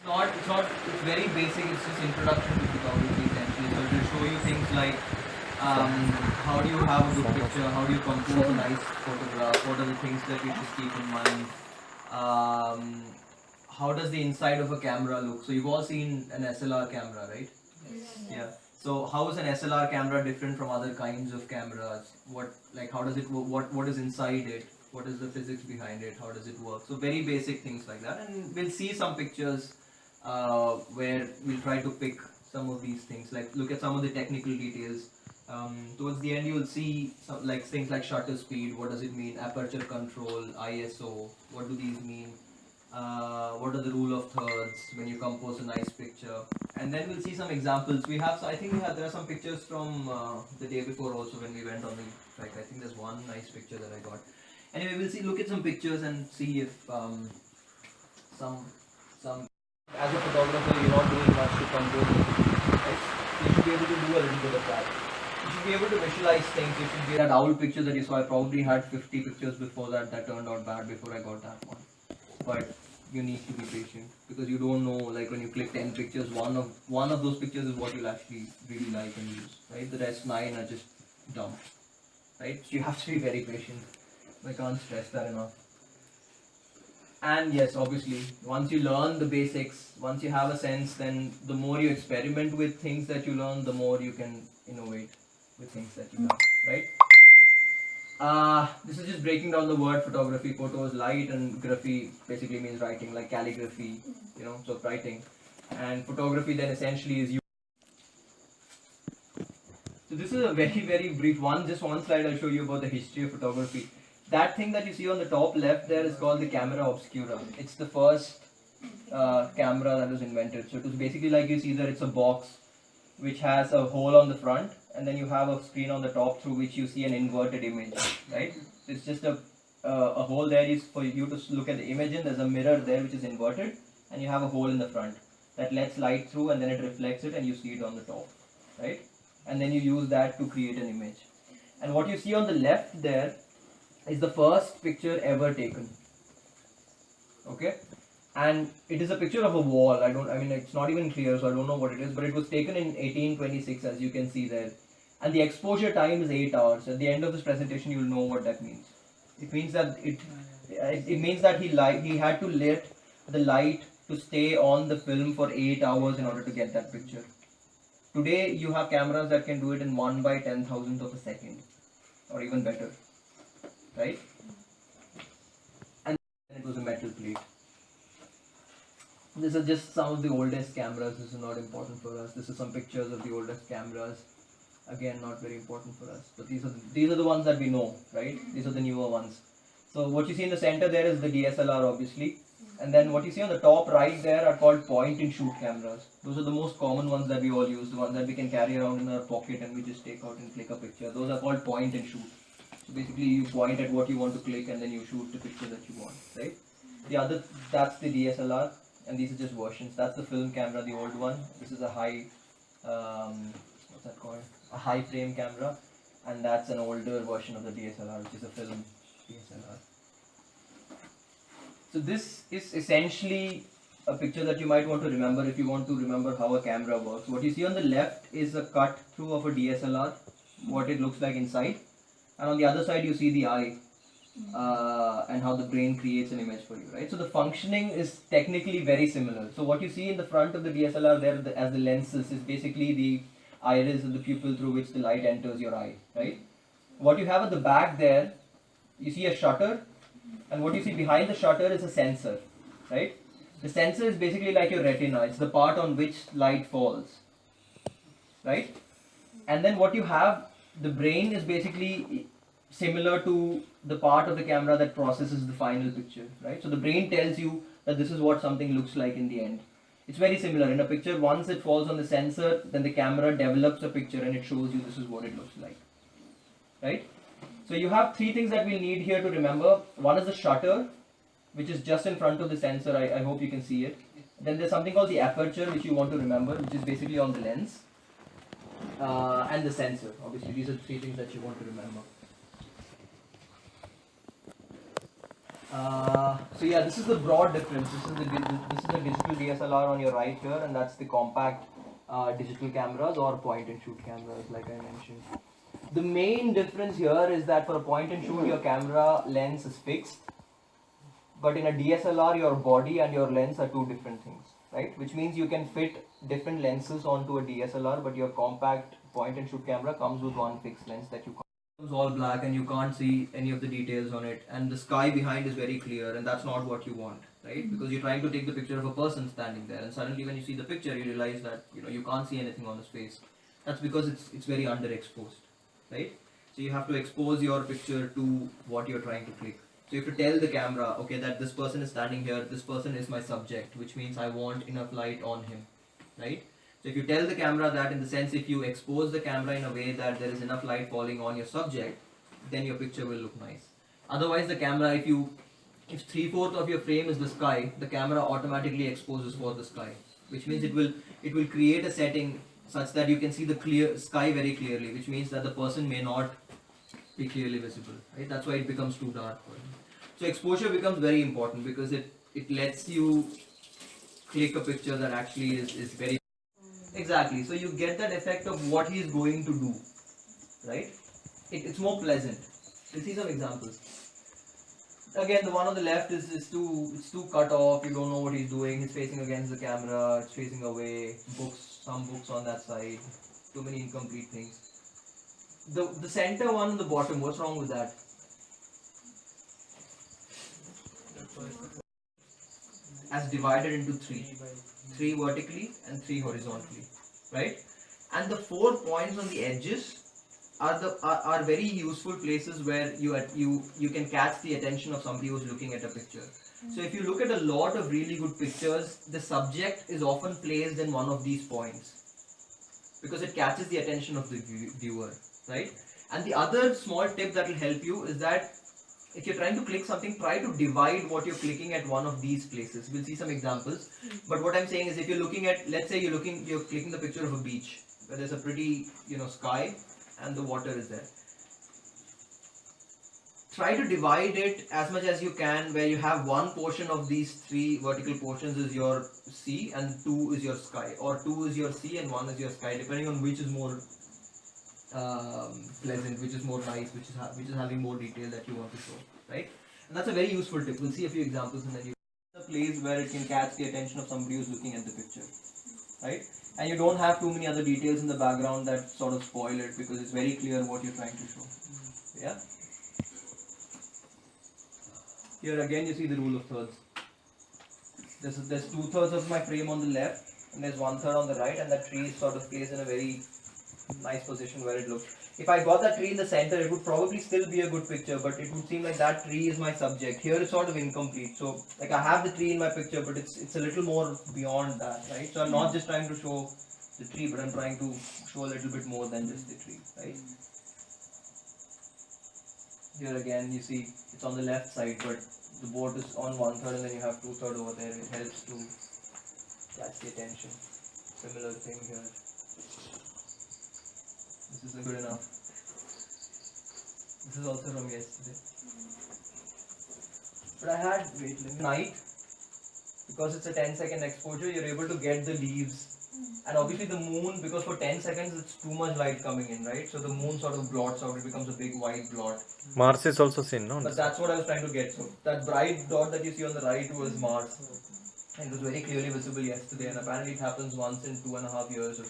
It's very basic. It's just introduction to photography essentially. So it will show you things like how do you have a good picture, how do you compose a nice photograph, what are the things that you should keep in mind, um, how does the inside of a camera look. So you've all seen an SLR camera, right? Yeah. So how is an SLR camera different from other kinds of cameras? How does it what is inside it? What is the physics behind it? How does it work? So very basic things like that, and we'll see some pictures where we'll try to pick some of these things. Like look at some of the technical details. Towards the end, you will see some like things like shutter speed. What does it mean? Aperture control, ISO. What do these mean? What are the rule of thirds when you compose a nice picture, and then we'll see some examples. I think there are some pictures from the day before also when we went on the trek. I think there's one nice picture that I got. Anyway, look at some pictures and see if some as a photographer you're not doing much to compose the picture, right? You should be able to do a little bit of that. You should be able to visualize things. You should be that owl picture that you saw. I probably had 50 pictures before that turned out bad before I got that one. But you need to be patient because you don't know, like when you click 10 pictures, one of those pictures is what you'll actually really like and use, right? The rest 9 are just dumb, right? So you have to be very patient. I can't stress that enough. And yes, obviously, once you learn the basics, once you have a sense, then the more you experiment with things that you learn, the more you can innovate with things that you learn, right? This is just breaking down the word photography. Photo is light, and graphy basically means writing, like calligraphy, so writing. And photography then essentially is you. So this is a very, very brief one. Just one slide I'll show you about the history of photography. That thing that you see on the top left there is called the camera obscura. It's the first camera that was invented. So it was basically like you see there, it's a box which has a hole on the front, and then you have a screen on the top through which you see an inverted image, right? So it's just a hole there is for you to look at the image in. There's a mirror there which is inverted, and you have a hole in the front that lets light through, and then it reflects it, and you see it on the top, right? And then you use that to create an image. And what you see on the left there is the first picture ever taken. Okay, and it is a picture of a wall. I mean, it's not even clear, so I don't know what it is, but it was taken in 1826, as you can see there. And the exposure time is 8 hours. At the end of this presentation, you'll know what that means. It means that it means that he had to let the light to stay on the film for 8 hours in order to get that picture. Today, you have cameras that can do it in 1/10,000th of a second, or even better, right? And it was a metal plate. These are just some of the oldest cameras. This is not important for us. This is some pictures of the oldest cameras. Again, not very important for us. But these are the ones that we know, right? These are the newer ones. So what you see in the center there is the DSLR, obviously. And then what you see on the top right there are called point and shoot cameras. Those are the most common ones that we all use, the ones that we can carry around in our pocket and we just take out and click a picture. Those are called point and shoot. So basically you point at what you want to click and then you shoot the picture that you want, right? That's the DSLR, and these are just versions. That's the film camera, the old one. This is a what's that called? A high frame camera, and that's an older version of the DSLR, which is a film DSLR. So this is essentially a picture that you might want to remember if you want to remember how a camera works. What you see on the left is a cut through of a DSLR, what it looks like inside, and on the other side you see the eye. And how the brain creates an image for you, right? So the functioning is technically very similar. So what you see in the front of the DSLR there as the lenses is basically the iris and the pupil through which the light enters your eye, right? What you have at the back there, you see a shutter, and what you see behind the shutter is a sensor, right? The sensor is basically like your retina. It's the part on which light falls, right? And then what you have, the brain is basically similar to the part of the camera that processes the final picture, right? So the brain tells you that this is what something looks like in the end. It's very similar. In a picture, once it falls on the sensor, then the camera develops a picture and it shows you this is what it looks like, right? So you have three things that we'll need here to remember. One is the shutter, which is just in front of the sensor. I hope you can see it. Then there's something called the aperture, which you want to remember, which is basically on the lens. And the sensor. Obviously, these are the three things that you want to remember. So yeah, this is the broad difference. This is the digital DSLR on your right here, and that's the compact digital cameras or point and shoot cameras, like I mentioned. The main difference here is that for a point and shoot, your camera lens is fixed, but in a DSLR, your body and your lens are two different things, right? Which means you can fit different lenses onto a DSLR, but your compact point and shoot camera comes with one fixed lens that you it's all black and you can't see any of the details on it, and the sky behind is very clear, and that's not what you want, right? Because you're trying to take the picture of a person standing there, and suddenly when you see the picture you realize that you can't see anything on his face. That's because it's very underexposed, right? So you have to expose your picture to what you're trying to click. So you have to tell the camera, okay, that this person is standing here, this person is my subject, which means I want enough light on him, right? So if you tell the camera that, in the sense, if you expose the camera in a way that there is enough light falling on your subject, then your picture will look nice. Otherwise, the camera, if 3/4 of your frame is the sky, the camera automatically exposes for the sky, which means it will create a setting such that you can see the clear sky very clearly, which means that the person may not be clearly visible, right? That's why it becomes too dark for him. So exposure becomes very important because it lets you click a picture that actually is very exactly. So you get that effect of what he is going to do, right? It's more pleasant. We'll see some examples. Again, the one on the left is too cut off. You don't know what he's doing. He's facing against the camera. It's facing away. Some books on that side. Too many incomplete things. The center one on the bottom. What's wrong with that? As divided into three vertically and three horizontally, right? And the 4 points on the edges are very useful places where you can catch the attention of somebody who's looking at a picture. So if you look at a lot of really good pictures, the subject is often placed in one of these points because it catches the attention of the viewer, right? And the other small tip that will help you is that if you're trying to click something, try to divide what you're clicking at one of these places. We'll see some examples. But what I'm saying is, if you're looking at, let's say you're clicking the picture of a beach where there's a pretty, sky and the water is there. Try to divide it as much as you can, where you have one portion of these 3 vertical portions is your sea and 2 is your sky, or 2 is your sea and 1 is your sky, depending on which is more pleasant, which is more nice, which is having more detail that you want to show, right? And that's a very useful tip. We'll see a few examples and then you a place where it can catch the attention of somebody who's looking at the picture, right? And you don't have too many other details in the background that sort of spoil it because it's very clear what you're trying to show. Yeah. Here again you see the rule of thirds. There's 2/3 of my frame on the left and there's 1/3 on the right, and that tree is sort of placed in a very nice position where it looks. If I got that tree in the center, it would probably still be a good picture, but it would seem like that tree is my subject. Here it's sort of incomplete. So like I have the tree in my picture, but it's a little more beyond that, right? So I'm not just trying to show the tree, but I'm trying to show a little bit more than just the tree, right? Here again you see it's on the left side, but the board is on 1/3 and then you have 2/3 over there. It helps to catch the attention. Similar thing here. This isn't good enough. This is also from yesterday. But I had, wait, night, because it's a 10-second exposure, you're able to get the leaves. And obviously the moon, because for 10 seconds it's too much light coming in, right? So the moon sort of blots out, it becomes a big white blot. Mars is also seen, no? But that's what I was trying to get. So that bright dot that you see on the right was Mars. And it was very clearly visible yesterday, and apparently it happens once in 2.5 years or so.